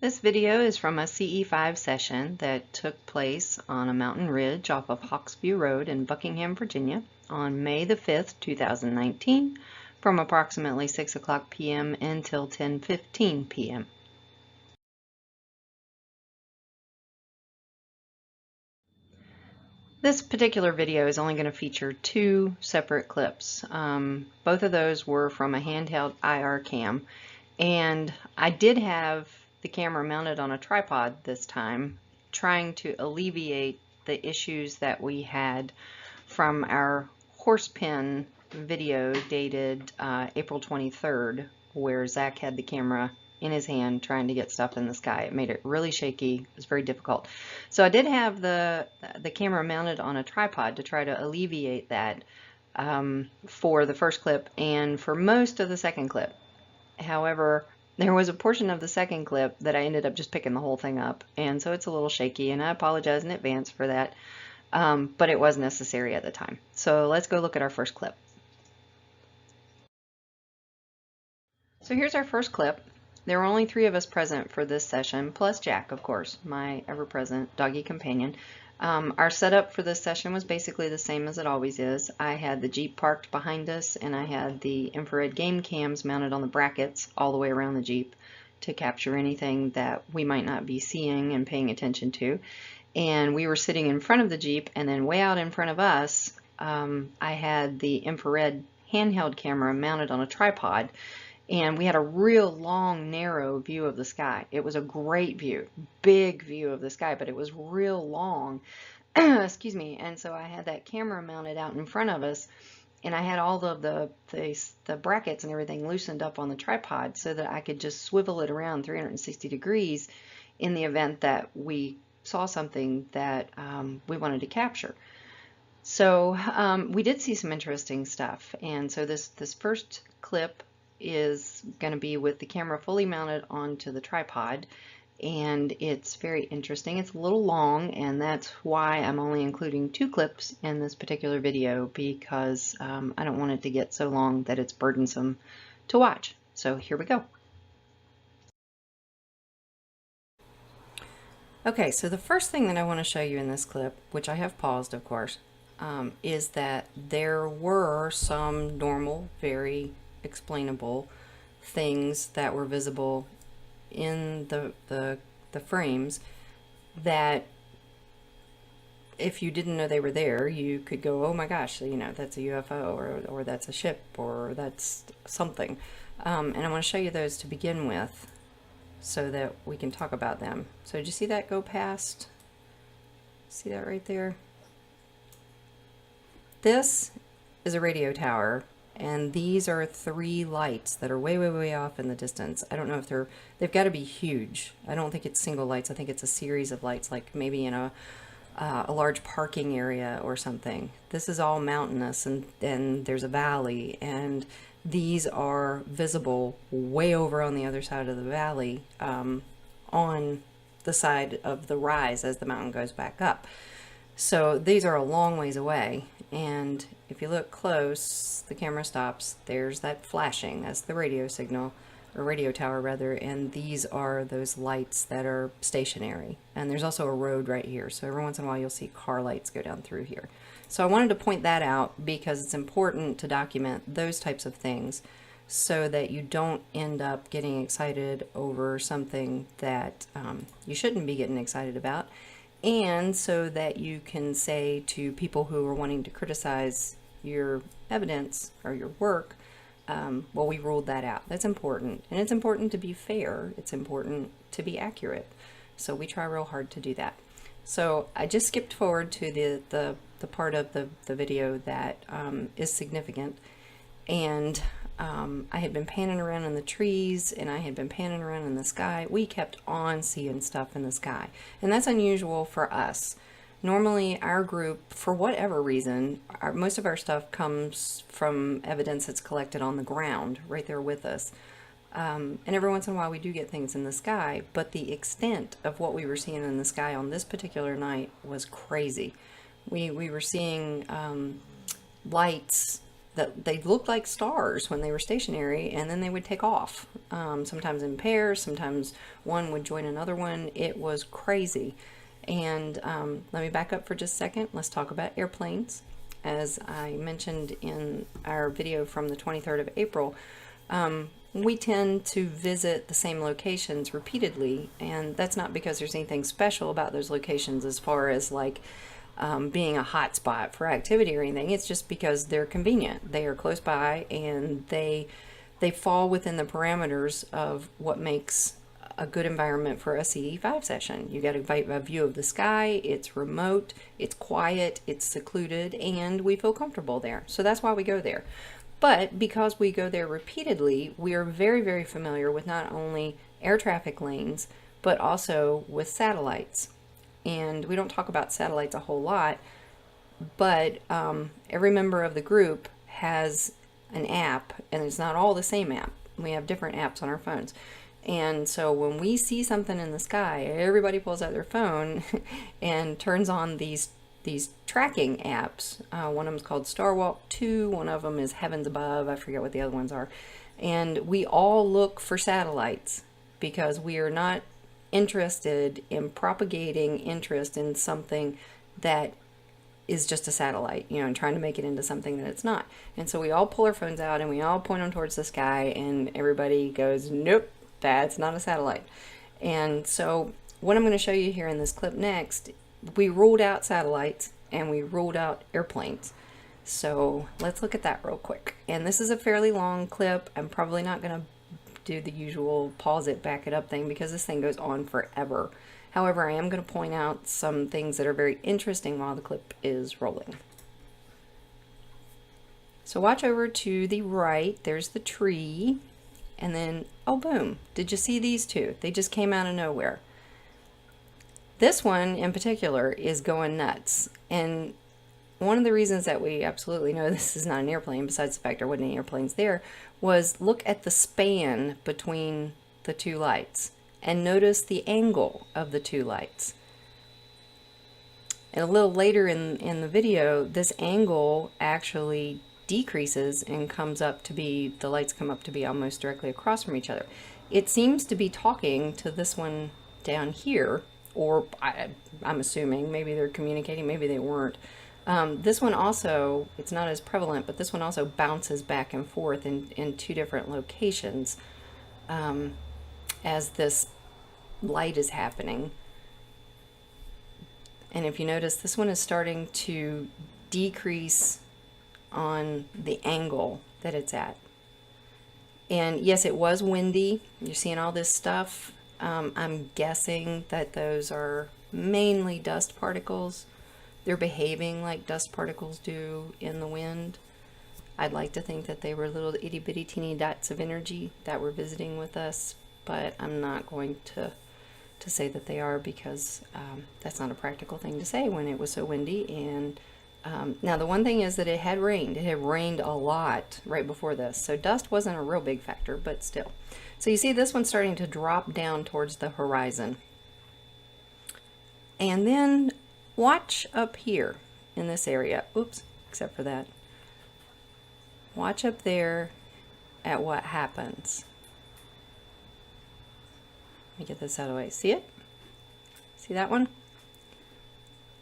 This video is from a CE-5 session that took place on a mountain ridge off of Hawksview Road in Buckingham, Virginia on May the 5th, 2019 from approximately 6 o'clock p.m. until 10:15 p.m. This particular video is only going to feature two separate clips. Both of those were from a handheld IR cam, and I did have the camera mounted on a tripod this time, trying to alleviate the issues that we had from our horse pen video dated April 23rd, where Zach had the camera in his hand trying to get stuff in the sky. It made it really shaky. It was very difficult. So I did have the camera mounted on a tripod to try to alleviate that for the first clip and for most of the second clip. However, there was a portion of the second clip that I ended up just picking the whole thing up, and so it's a little shaky, and I apologize in advance for that, but it was necessary at the time. So let's go look at our first clip. So here's our first clip. There were only 3 of us present for this session, plus Jack, of course, my ever-present doggy companion. Our setup for this session was basically the same as it always is. I had the Jeep parked behind us, and I had the infrared game cams mounted on the brackets all the way around the Jeep to capture anything that we might not be seeing and paying attention to. And we were sitting in front of the Jeep, and then way out in front of us, I had the infrared handheld camera mounted on a tripod, and we had a real long, narrow view of the sky. It was a great view, big view of the sky, but it was real long. Excuse me. And so I had that camera mounted out in front of us, and I had all of the brackets and everything loosened up on the tripod so that I could just swivel it around 360 degrees in the event that we saw something that we wanted to capture. So we did see some interesting stuff, and so this first clip is going to be with the camera fully mounted onto the tripod, and it's very interesting. It's a little long, and that's why I'm only including 2 clips in this particular video, because I don't want it to get so long that it's burdensome to watch. So here we go. Okay, so the first thing that I want to show you in this clip, which I have paused, of course, is that there were some normal, very explainable things that were visible in the frames that if you didn't know they were there, you could go, oh my gosh, you know, that's a UFO, or that's a ship, or that's something. And I want to show you those to begin with so that we can talk about them. So did you see that go past? See that right there? This is a radio tower, and these are 3 lights that are way, way, way off in the distance. I don't know if they've got to be huge. I don't think it's single lights. I think it's a series of lights, like maybe in a large parking area or something. This is all mountainous, and there's a valley, and these are visible way over on the other side of the valley, on the side of the rise as the mountain goes back up. So these are a long ways away, and if you look close, the camera stops, there's that flashing, that's the radio signal, or radio tower rather, and these are those lights that are stationary. And there's also a road right here, so every once in a while you'll see car lights go down through here. So I wanted to point that out because it's important to document those types of things so that you don't end up getting excited over something that you shouldn't be getting excited about, and so that you can say to people who are wanting to criticize your evidence or your work, well, we ruled that out. That's important, and it's important to be fair. It's important to be accurate. So we try real hard to do that. So I just skipped forward to the part of the video that is significant, and I had been panning around in the trees, and I had been panning around in the sky. We kept on seeing stuff in the sky, and that's unusual for us. Normally, our group, for whatever reason, most of our stuff comes from evidence that's collected on the ground, right there with us. And every once in a while we do get things in the sky, but the extent of what we were seeing in the sky on this particular night was crazy. We were seeing lights that they looked like stars when they were stationary, and then they would take off. Sometimes in pairs, sometimes one would join another one. It was crazy. And let me back up for just a second. Let's talk about airplanes. As I mentioned in our video from the 23rd of April, we tend to visit the same locations repeatedly, and that's not because there's anything special about those locations as far as like being a hot spot for activity or anything. It's just because they're convenient. They are close by, and they fall within the parameters of what makes a good environment for a CE-5 session. You got a view of the sky, it's remote, it's quiet, it's secluded, and we feel comfortable there. So that's why we go there. But because we go there repeatedly, we are very, very familiar with not only air traffic lanes, but also with satellites. And we don't talk about satellites a whole lot, but every member of the group has an app, and it's not all the same app. We have different apps on our phones. And so when we see something in the sky, everybody pulls out their phone and turns on these tracking apps. One of them is called Star Walk 2, one of them is Heavens Above, I forget what the other ones are. And we all look for satellites because we are not interested in propagating interest in something that is just a satellite, you know, and trying to make it into something that it's not. And so we all pull our phones out and we all point them towards the sky, and everybody goes, nope, that's not a satellite. And so what I'm going to show you here in this clip next, we ruled out satellites and we ruled out airplanes. So let's look at that real quick. And this is a fairly long clip. I'm probably not going to do the usual pause it, back it up thing because this thing goes on forever. However, I am going to point out some things that are very interesting while the clip is rolling. So watch over to the right, there's the tree. And then, oh boom, did you see these two? They just came out of nowhere. This one in particular is going nuts. And one of the reasons that we absolutely know this is not an airplane, besides the fact there wasn't any airplanes there, was look at the span between the two lights. And notice the angle of the two lights. And a little later in the video, this angle actually decreases and comes up to be, the lights come up to be almost directly across from each other. It seems to be talking to this one down here, or I'm assuming maybe they're communicating, maybe they weren't. This one also, it's not as prevalent, but this one also bounces back and forth in two different locations as this light is happening. And if you notice, this one is starting to decrease on the angle that it's at. And yes, it was windy. You're seeing all this stuff. I'm guessing that those are mainly dust particles. They're behaving like dust particles do in the wind. I'd like to think that they were little itty bitty teeny dots of energy that were visiting with us, but I'm not going to say that they are because that's not a practical thing to say when it was so windy. And now the one thing is that it had rained. It had rained a lot right before this, so dust wasn't a real big factor, but still. So you see this one starting to drop down towards the horizon. And then watch up here in this area. Oops, except for that. Watch up there at what happens. Let me get this out of the way. See it? See that one?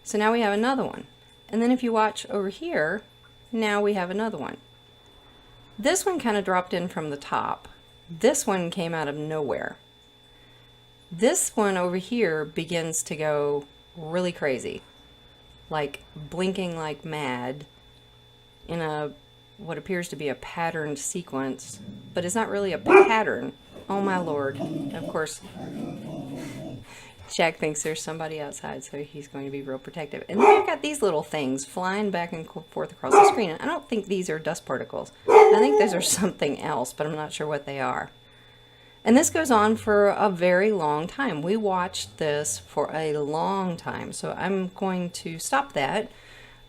So now we have another one. And then if you watch over here, now we have another one. This one kind of dropped in from the top. This one came out of nowhere. This one over here begins to go really crazy, like blinking like mad in a what appears to be a patterned sequence, but it's not really a pattern. Oh my lord. Of course, Jack thinks there's somebody outside, so he's going to be real protective. And then I've got these little things flying back and forth across the screen. And I don't think these are dust particles. I think those are something else, but I'm not sure what they are. And this goes on for a very long time. We watched this for a long time, so I'm going to stop that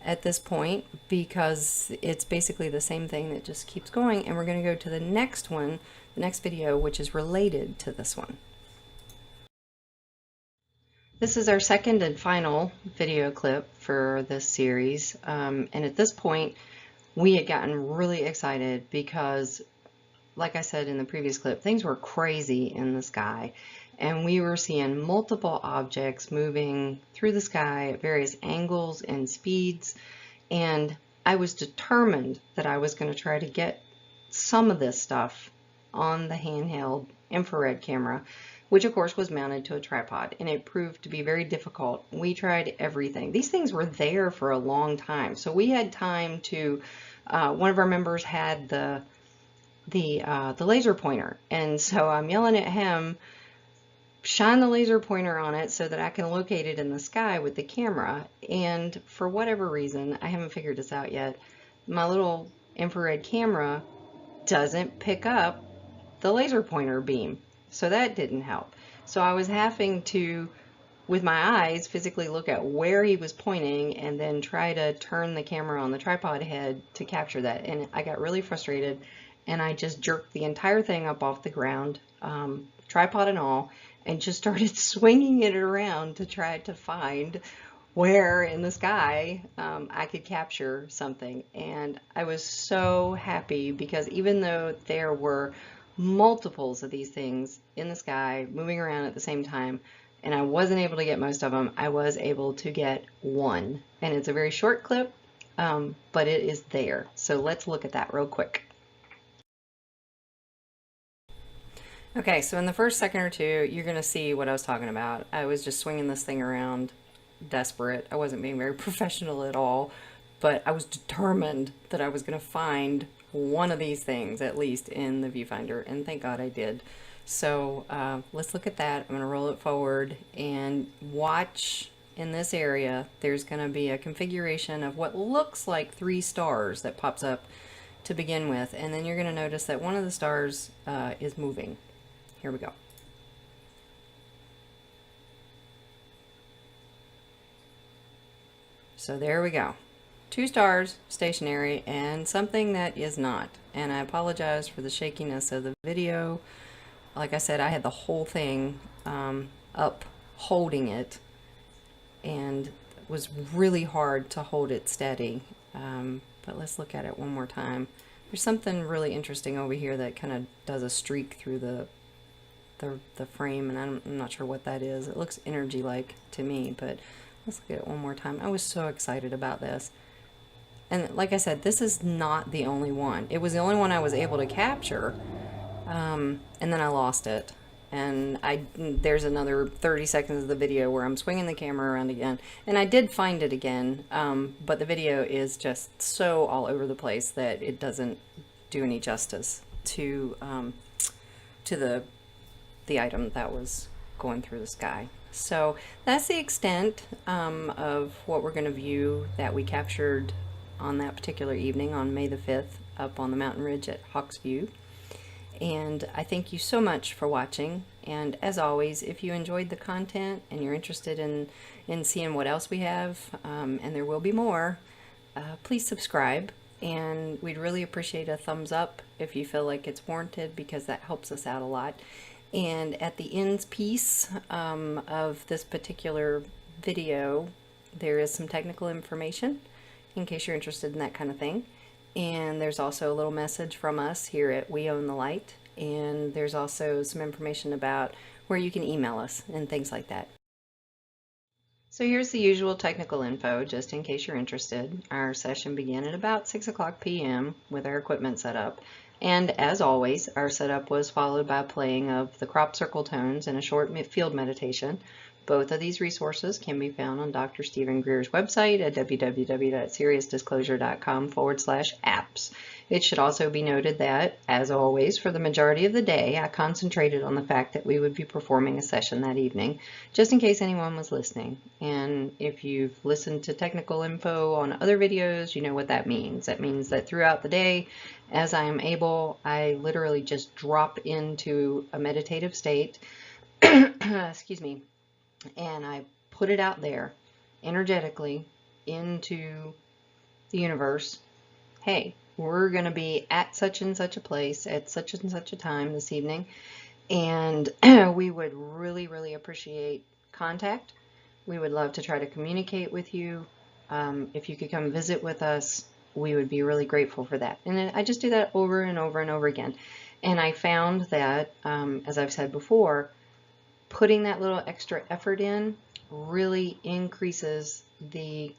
at this point because it's basically the same thing that just keeps going. And we're going to go to the next one, the next video, which is related to this one. This is our second and final video clip for this series, and at this point we had gotten really excited because, like I said in the previous clip, things were crazy in the sky. And we were seeing multiple objects moving through the sky at various angles and speeds. And I was determined that I was going to try to get some of this stuff on the handheld infrared camera, which of course was mounted to a tripod, and it proved to be very difficult. We tried everything. These things were there for a long time, so we had time to, one of our members had the laser pointer, and so I'm yelling at him, shine the laser pointer on it so that I can locate it in the sky with the camera. And for whatever reason, I haven't figured this out yet, my little infrared camera doesn't pick up the laser pointer beam. So that didn't help. So I was having to, with my eyes, physically look at where he was pointing and then try to turn the camera on the tripod head to capture that. And I got really frustrated and I just jerked the entire thing up off the ground, tripod and all, and just started swinging it around to try to find where in the sky I could capture something. And I was so happy because even though there were multiples of these things in the sky moving around at the same time, and I wasn't able to get most of them, I was able to get one. And it's a very short clip, but it is there. So let's look at that real quick. Okay, so in the first second or two, you're going to see what I was talking about. I was just swinging this thing around, desperate. I wasn't being very professional at all, but I was determined that I was going to find one of these things, at least in the viewfinder, and thank God I did. So let's look at that. I'm going to roll it forward and watch. In this area, there's going to be a configuration of what looks like 3 stars that pops up to begin with, and then you're going to notice that one of the stars is moving. Here we go. So there we go. 2 stars, stationary, and something that is not. And I apologize for the shakiness of the video. Like I said, I had the whole thing up holding it, and it was really hard to hold it steady. But let's look at it one more time. There's something really interesting over here that kind of does a streak through the frame, and I'm not sure what that is. It looks energy-like to me, but let's look at it one more time. I was so excited about this. And like I said, this is not the only one. It was the only one I was able to capture, and then I lost it. And there's another 30 seconds of the video where I'm swinging the camera around again, and I did find it again, but the video is just so all over the place that it doesn't do any justice to the item that was going through the sky. So that's the extent of what we're going to view that we captured on that particular evening on May the 5th up on the mountain ridge at Hawksview. And I thank you so much for watching. And as always, if you enjoyed the content and you're interested in seeing what else we have, and there will be more, please subscribe. And we'd really appreciate a thumbs up if you feel like it's warranted, because that helps us out a lot. And at the ends piece of this particular video, there is some technical information in case you're interested in that kind of thing. And there's also a little message from us here at We Own the Light. And there's also some information about where you can email us and things like that. So here's the usual technical info, just in case you're interested. Our session began at about 6:00 p.m. with our equipment set up. And as always, our setup was followed by playing of the crop circle tones and a short field meditation. Both of these resources can be found on Dr. Stephen Greer's website at www.seriousdisclosure.com/apps. It should also be noted that, as always, for the majority of the day, I concentrated on the fact that we would be performing a session that evening, just in case anyone was listening. And if you've listened to technical info on other videos, you know what that means. That means that throughout the day, as I am able, I literally just drop into a meditative state, excuse me, and I put it out there energetically into the universe. Hey, we're going to be at such and such a place at such and such a time this evening, and we would really, really appreciate contact. We would love to try to communicate with you. If you could come visit with us, we would be really grateful for that. And I just do that over and over and over again. And I found that, as I've said before, putting that little extra effort in really increases the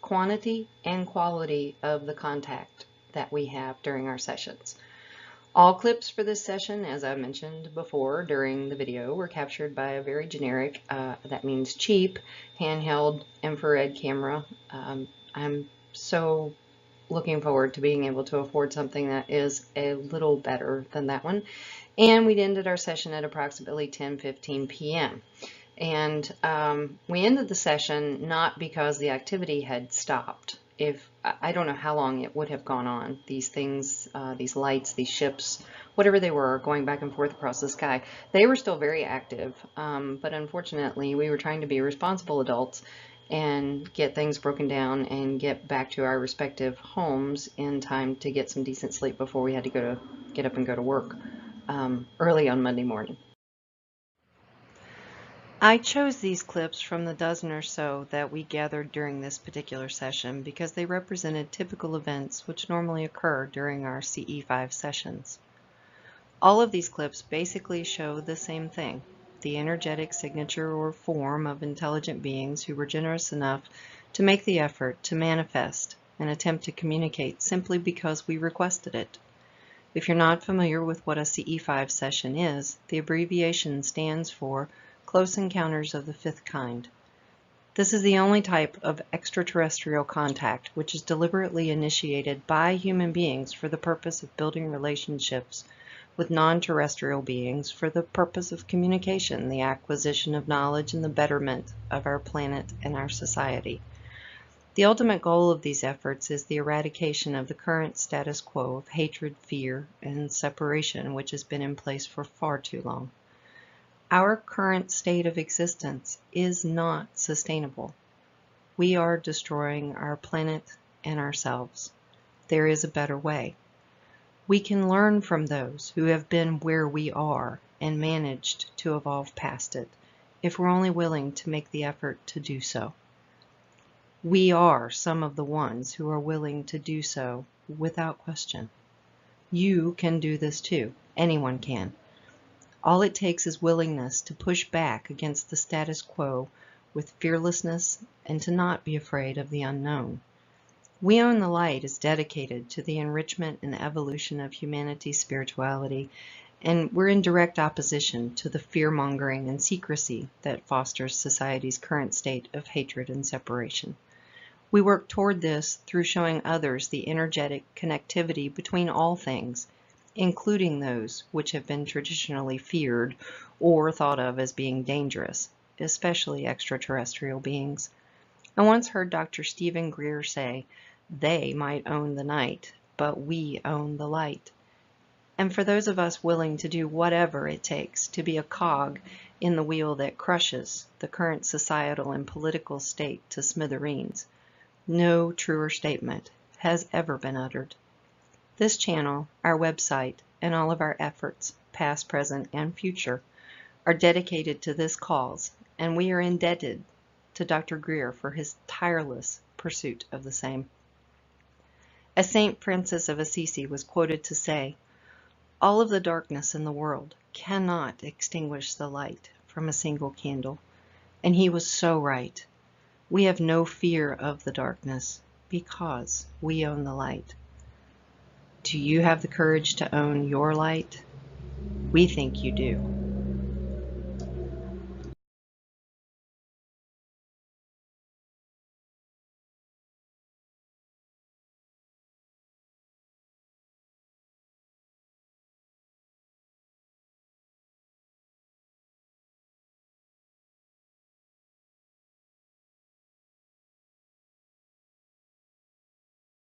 quantity and quality of the contact that we have during our sessions. All clips for this session, as I mentioned before during the video, were captured by a very generic, that means cheap, handheld infrared camera. I'm so looking forward to being able to afford something that is a little better than that one. And we ended our session at approximately 10:15 p.m. And we ended the session not because the activity had stopped. I don't know how long it would have gone on. These things, these lights, these ships, whatever they were, going back and forth across the sky, they were still very active. But unfortunately, we were trying to be responsible adults and get things broken down and get back to our respective homes in time to get some decent sleep before we had to get up and go to work early on Monday morning. I chose these clips from the dozen or so that we gathered during this particular session because they represented typical events which normally occur during our CE-5 sessions. All of these clips basically show the same thing, the energetic signature or form of intelligent beings who were generous enough to make the effort to manifest and attempt to communicate simply because we requested it. If you're not familiar with what a CE-5 session is, the abbreviation stands for Close Encounters of the Fifth Kind. This is the only type of extraterrestrial contact which is deliberately initiated by human beings for the purpose of building relationships with non-terrestrial beings for the purpose of communication, the acquisition of knowledge, and the betterment of our planet and our society. The ultimate goal of these efforts is the eradication of the current status quo of hatred, fear, and separation which has been in place for far too long. Our current state of existence is not sustainable. We are destroying our planet and ourselves. There is a better way. We can learn from those who have been where we are and managed to evolve past it, if we're only willing to make the effort to do so. We are some of the ones who are willing to do so without question. You can do this too. Anyone can. All it takes is willingness to push back against the status quo with fearlessness and to not be afraid of the unknown. We Own the Light is dedicated to the enrichment and evolution of humanity's spirituality, and we're in direct opposition to the fear-mongering and secrecy that fosters society's current state of hatred and separation. We work toward this through showing others the energetic connectivity between all things, including those which have been traditionally feared or thought of as being dangerous, especially extraterrestrial beings. I once heard Dr. Stephen Greer say, "They might own the night, but we own the light." And for those of us willing to do whatever it takes to be a cog in the wheel that crushes the current societal and political state to smithereens, no truer statement has ever been uttered. This channel, our website, and all of our efforts, past, present, and future, are dedicated to this cause, and we are indebted to Dr. Greer for his tireless pursuit of the same. As St. Francis of Assisi was quoted to say, "All of the darkness in the world cannot extinguish the light from a single candle." And he was so right. We have no fear of the darkness because we own the light. Do you have the courage to own your light? We think you do.